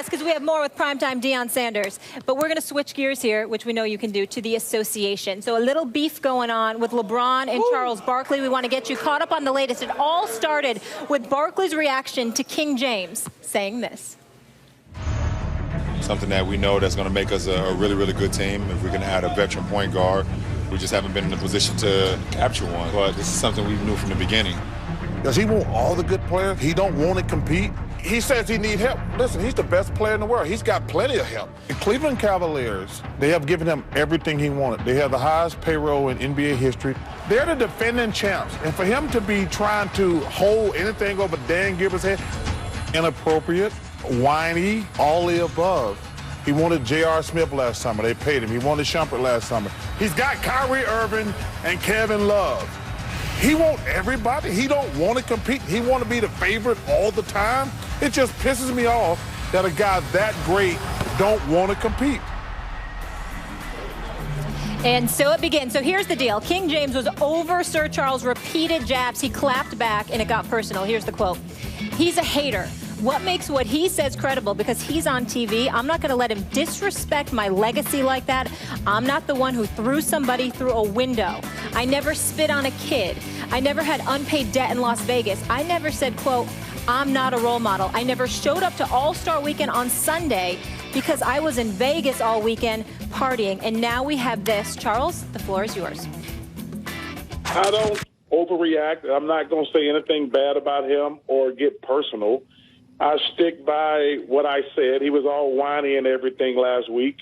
Yes, because we have more with Primetime Deion Sanders. But we're going to switch gears here, which we know you can do, to the association. So a little beef going on with LeBron and Charles Barkley. We want to get you caught up on the latest. It all started with Barkley's reaction to King James saying this. Something that we know that's going to make us a really, really good team. If we can add a veteran point guard, we just haven't been in a position to capture one. But this is something we knew from the beginning. Does he want all the good players? He don't want to compete? He says he needs help. Listen, he's the best player in the world. He's got plenty of help. The Cleveland Cavaliers, they have given him everything he wanted. They have the highest payroll in NBA history. They're the defending champs. And for him to be trying to hold anything over Dan Gilbert's head, inappropriate, whiny, all the above. He wanted J.R. Smith last summer. They paid him. He wanted Shumpert last summer. He's got Kyrie Irving and Kevin Love. He wants everybody. He don't want to compete. He want to be the favorite all the time. It just pisses me off that a guy that great don't want to compete. And so it begins. So here's the deal. King James was over Sir Charles' repeated jabs. He clapped back, and it got personal. Here's the quote. He's a hater. What makes what he says credible? Because he's on TV, I'm not going to let him disrespect my legacy like that. I'm not the one who threw somebody through a window. I never spit on a kid. I never had unpaid debt in Las Vegas. I never said, quote, I'm not a role model. I never showed up to All-Star Weekend on Sunday because I was in Vegas all weekend partying. And now we have this. Charles, the floor is yours. I don't overreact. I'm not going to say anything bad about him or get personal. I stick by what I said. He was all whiny and everything last week.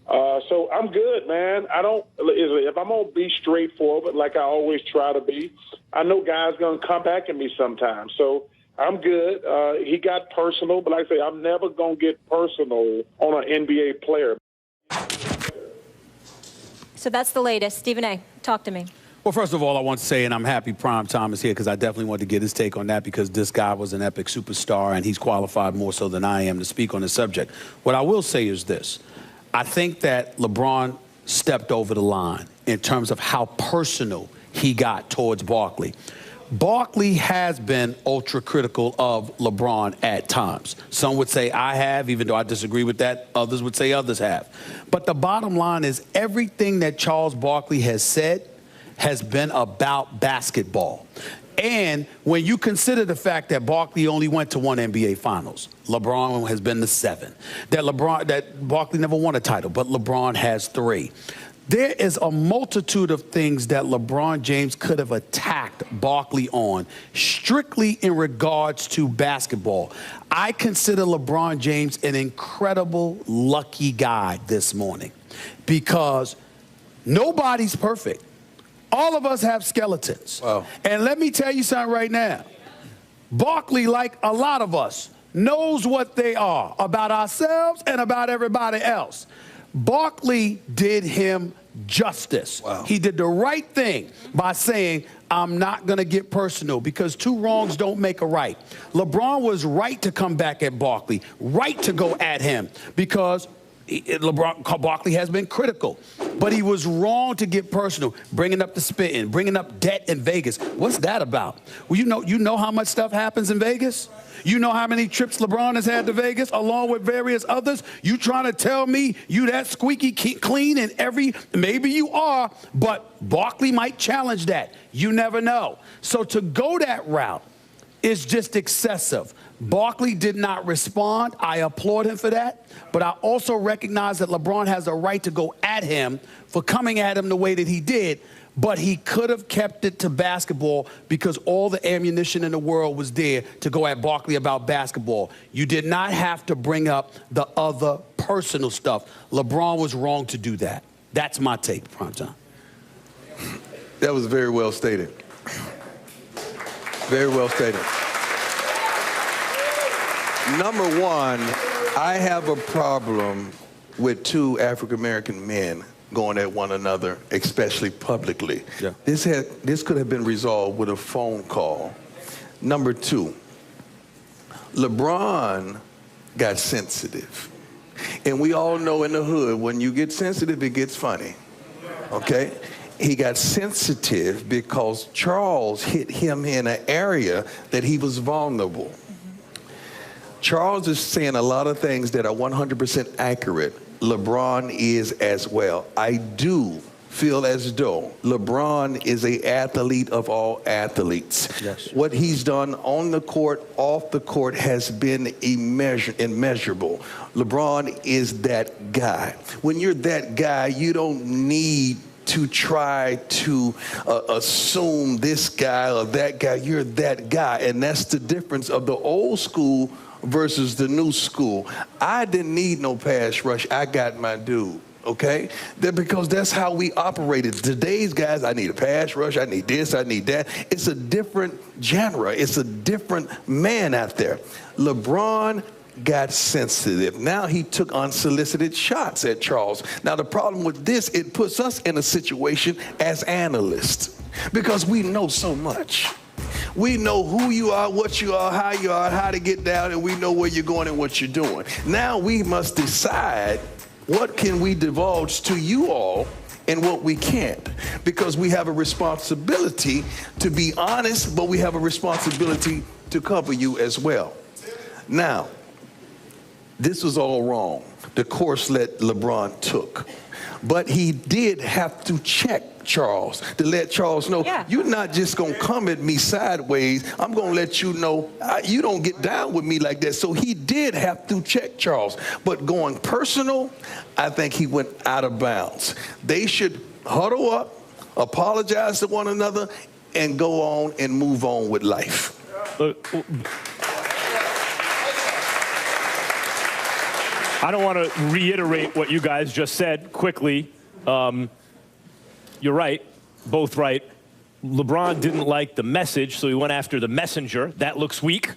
So I'm good, man. If I'm going to be straightforward like I always try to be, I know guys going to come back at me sometimes. So I'm good. He got personal, but like I say, I'm never going to get personal on an NBA player. So that's the latest. Stephen A., talk to me. Well, first of all, I want to say, and I'm happy Primetime is here because I definitely wanted to get his take on that because this guy was an epic superstar and he's qualified more so than I am to speak on the subject. What I will say is this. I think that LeBron stepped over the line in terms of how personal he got towards Barkley. Barkley has been ultra critical of LeBron at times. Some would say I have, even though I disagree with that. Others would say others have. But the bottom line is everything that Charles Barkley has said has been about basketball. And when you consider the fact that Barkley only went to one NBA Finals, LeBron has been to 7, that Barkley never won a title, but LeBron has 3. There is a multitude of things that LeBron James could have attacked Barkley on, strictly in regards to basketball. I consider LeBron James an incredible, lucky guy this morning because nobody's perfect. All of us have skeletons. Wow. And let me tell you something right now. Barkley, like a lot of us, knows what they are about ourselves and about everybody else. Barkley did him justice. Wow. He did the right thing by saying, I'm not going to get personal because 2 wrongs don't make a right. LeBron was right to come back at Barkley, right to go at him because Barkley has been critical, but he was wrong to get personal, bringing up the spitting, bringing up debt in Vegas. What's that about? Well, you know how much stuff happens in Vegas? You know how many trips LeBron has had to Vegas along with various others? You trying to tell me you that squeaky clean in every, maybe you are, but Barkley might challenge that. You never know. So to go that route is just excessive. Barkley did not respond. I applaud him for that. But I also recognize that LeBron has a right to go at him for coming at him the way that he did. But he could have kept it to basketball because all the ammunition in the world was there to go at Barkley about basketball. You did not have to bring up the other personal stuff. LeBron was wrong to do that. That's my take, Primetime. That was very well stated. Very well stated. Number one, I have a problem with 2 African-American men going at one another, especially publicly. Yeah. This could have been resolved with a phone call. Number 2, LeBron got sensitive. And we all know in the hood, when you get sensitive, it gets funny, okay? He got sensitive because Charles hit him in an area that he was vulnerable. Charles is saying a lot of things that are 100% accurate. LeBron is as well. I do feel as though LeBron is an athlete of all athletes. Yes. What he's done on the court, off the court, has been immeasurable. LeBron is that guy. When you're that guy, you don't need to try to assume this guy or that guy. You're that guy, and that's the difference of the old school versus the new school. I didn't need no pass rush. I got my dude. Okay? Because that's how we operated. Today's guys, I need a pass rush, I need this, I need that. It's a different genre. It's a different man out there. LeBron got sensitive. Now he took unsolicited shots at Charles. Now the problem with this, it puts us in a situation as analysts because we know so much. We know who you are, what you are, how to get down, and we know where you're going and what you're doing. Now we must decide what can we divulge to you all and what we can't, because we have a responsibility to be honest, but we have a responsibility to cover you as well. Now, this was all wrong, the course that LeBron took. But he did have to check Charles to let Charles know, you're not just going to come at me sideways. I'm going to let you know you don't get down with me like that. So he did have to check Charles. But going personal, I think he went out of bounds. They should huddle up, apologize to one another, and go on and move on with life. I don't want to reiterate what you guys just said quickly. You're right, both right. LeBron didn't like the message, so he went after the messenger. That looks weak.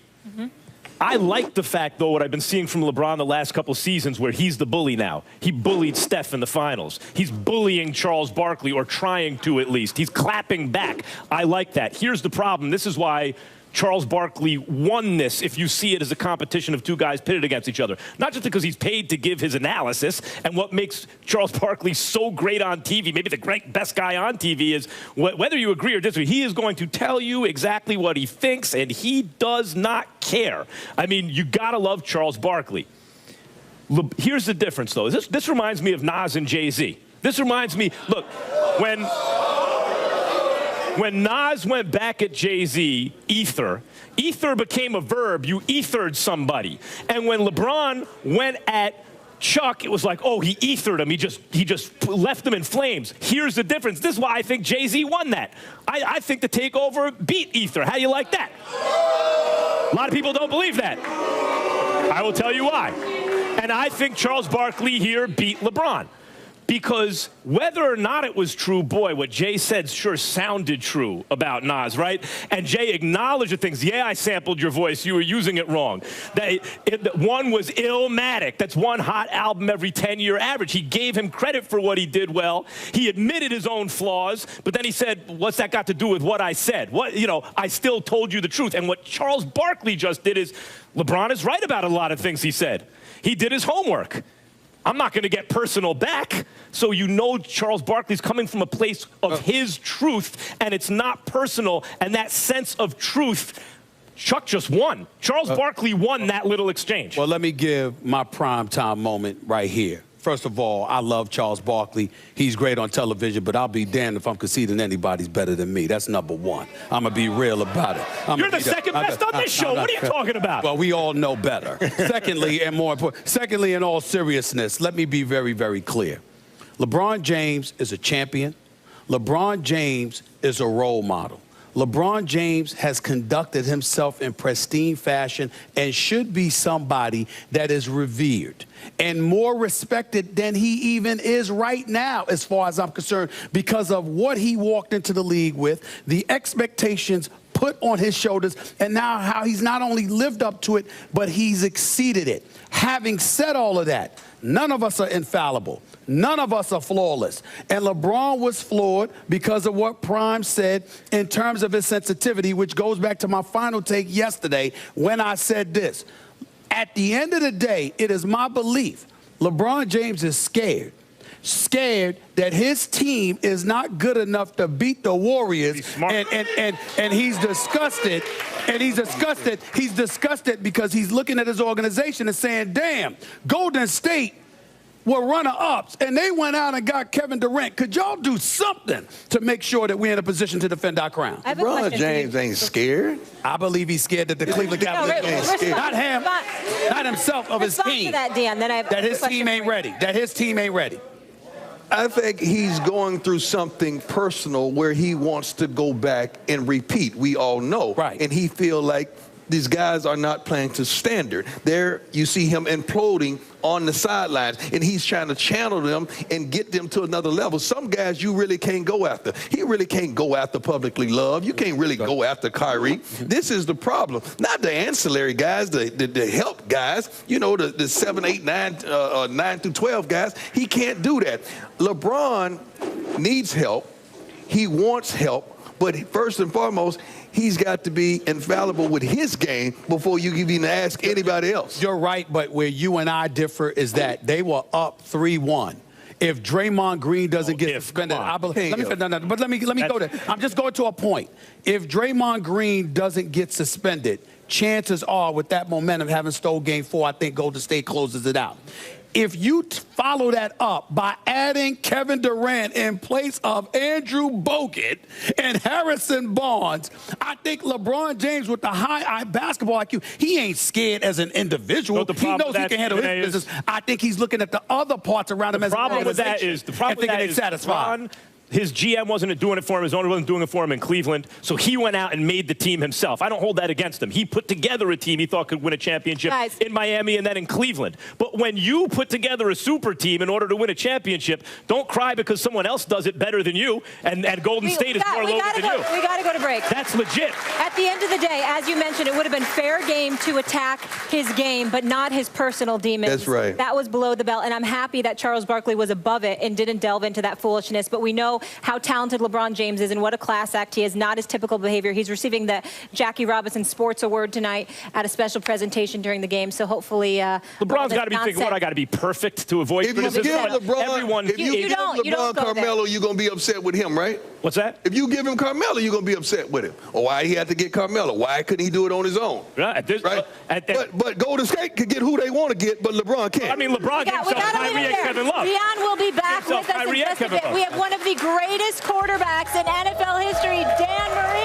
I like the fact, though, what I've been seeing from LeBron the last couple seasons where he's the bully now. He bullied Steph in the finals. He's bullying Charles Barkley, or trying to at least. He's clapping back. I like that. Here's the problem. This is why Charles Barkley won this, if you see it as a competition of two guys pitted against each other. Not just because he's paid to give his analysis, and what makes Charles Barkley so great on TV, maybe the best guy on TV, is whether you agree or disagree, he is going to tell you exactly what he thinks, and he does not care. I mean, you gotta love Charles Barkley. Here's the difference, though. This reminds me of Nas and Jay-Z. This reminds me, look, when Nas went back at Jay-Z, ether became a verb. You ethered somebody. And when LeBron went at Chuck, it was like, oh, he ethered him. He just left him in flames. Here's the difference. This is why I think Jay-Z won that. I think the takeover beat ether. How do you like that? A lot of people don't believe that. I will tell you why. And I think Charles Barkley here beat LeBron. Because whether or not it was true, boy, what Jay said sure sounded true about Nas, right? And Jay acknowledged the things. Yeah, I sampled your voice. You were using it wrong. One was Illmatic. That's one hot album every 10-year average. He gave him credit for what he did well. He admitted his own flaws, but then he said, what's that got to do with what I said? I still told you the truth. And what Charles Barkley just did is, LeBron is right about a lot of things he said. He did his homework. I'm not going to get personal back. So you know Charles Barkley's coming from a place of his truth, and it's not personal. And that sense of truth, Chuck just won. Charles Barkley won that little exchange. Well, let me give my primetime moment right here. First of all, I love Charles Barkley. He's great on television, but I'll be damned if I'm conceding anybody's better than me. That's number one. I'm going to be real about it. You're the second best on this show. What are you talking about? Well, we all know better. Secondly, and more important, secondly, in all seriousness, let me be very, very clear. LeBron James is a champion. LeBron James is a role model. LeBron James has conducted himself in pristine fashion and should be somebody that is revered and more respected than he even is right now, as far as I'm concerned, because of what he walked into the league with, the expectations put on his shoulders, and now how he's not only lived up to it, but he's exceeded it. Having said all of that, none of us are infallible. None of us are flawless. And LeBron was flawed because of what Prime said in terms of his sensitivity, which goes back to my final take yesterday when I said this. At the end of the day, it is my belief LeBron James is scared scared that his team is not good enough to beat the Warriors, and he's disgusted. And he's disgusted. He's disgusted because he's looking at his organization and saying, damn, Golden State were runner-ups, and they went out and got Kevin Durant. Could y'all do something to make sure that we're in a position to defend our crown? LeBron James ain't scared. I believe he's scared that the Cleveland Cavaliers ain't scared. Not him, not himself, of his team. That, Dan. Then I have that his team ain't ready. That his team ain't ready. I think he's going through something personal where he wants to go back and repeat. We all know. Right. And he feel like these guys are not playing to standard. There you see him imploding on the sidelines, and he's trying to channel them and get them to another level. Some guys you really can't go after. He really can't go after publicly loved. You can't really go after Kyrie. This is the problem. Not the ancillary guys, the help guys, you know, the 7, 8, 9, 9 through 12 guys. He can't do that. LeBron needs help. He wants help. But first and foremost, he's got to be infallible with his game before you can even ask anybody else. You're right, but where you and I differ is that they were up 3-1. If Draymond Green doesn't get suspended, I believe. Let me go there. I'm just going to a point. If Draymond Green doesn't get suspended, chances are, with that momentum having stole Game 4, I think Golden State closes it out. If you follow that up by adding Kevin Durant in place of Andrew Bogut and Harrison Barnes, I think LeBron James, with the high basketball IQ, he ain't scared as an individual. He knows he can handle his business. I think he's looking at the other parts around him as an organization. The problem with that is satisfied. His GM wasn't doing it for him. His owner wasn't doing it for him in Cleveland. So he went out and made the team himself. I don't hold that against him. He put together a team he thought could win a championship in Miami and then in Cleveland. But when you put together a super team in order to win a championship, don't cry because someone else does it better than you, and Golden State is more loaded than you. We got to go to break. That's legit. At the end of the day, as you mentioned, it would have been fair game to attack his game, but not his personal demons. That's right. That was below the belt, and I'm happy that Charles Barkley was above it and didn't delve into that foolishness. But we know how talented LeBron James is and what a class act he is, not his typical behavior. He's receiving the Jackie Robinson Sports Award tonight at a special presentation during the game, so hopefully LeBron's got to be thinking, what, I got to be perfect to avoid criticism. If you give LeBron Carmelo, you're going to be upset with him, right? What's that? If you give him Carmelo, you're going to be upset with him. Or why he had to get Carmelo? Why couldn't he do it on his own? Right? But Golden State could get who they want to get, but LeBron can't. I mean, LeBron gets Kyrie and Kevin Love. Rian will be back with us in just a bit. We have one of the greatest quarterbacks in NFL history, Dan Marino.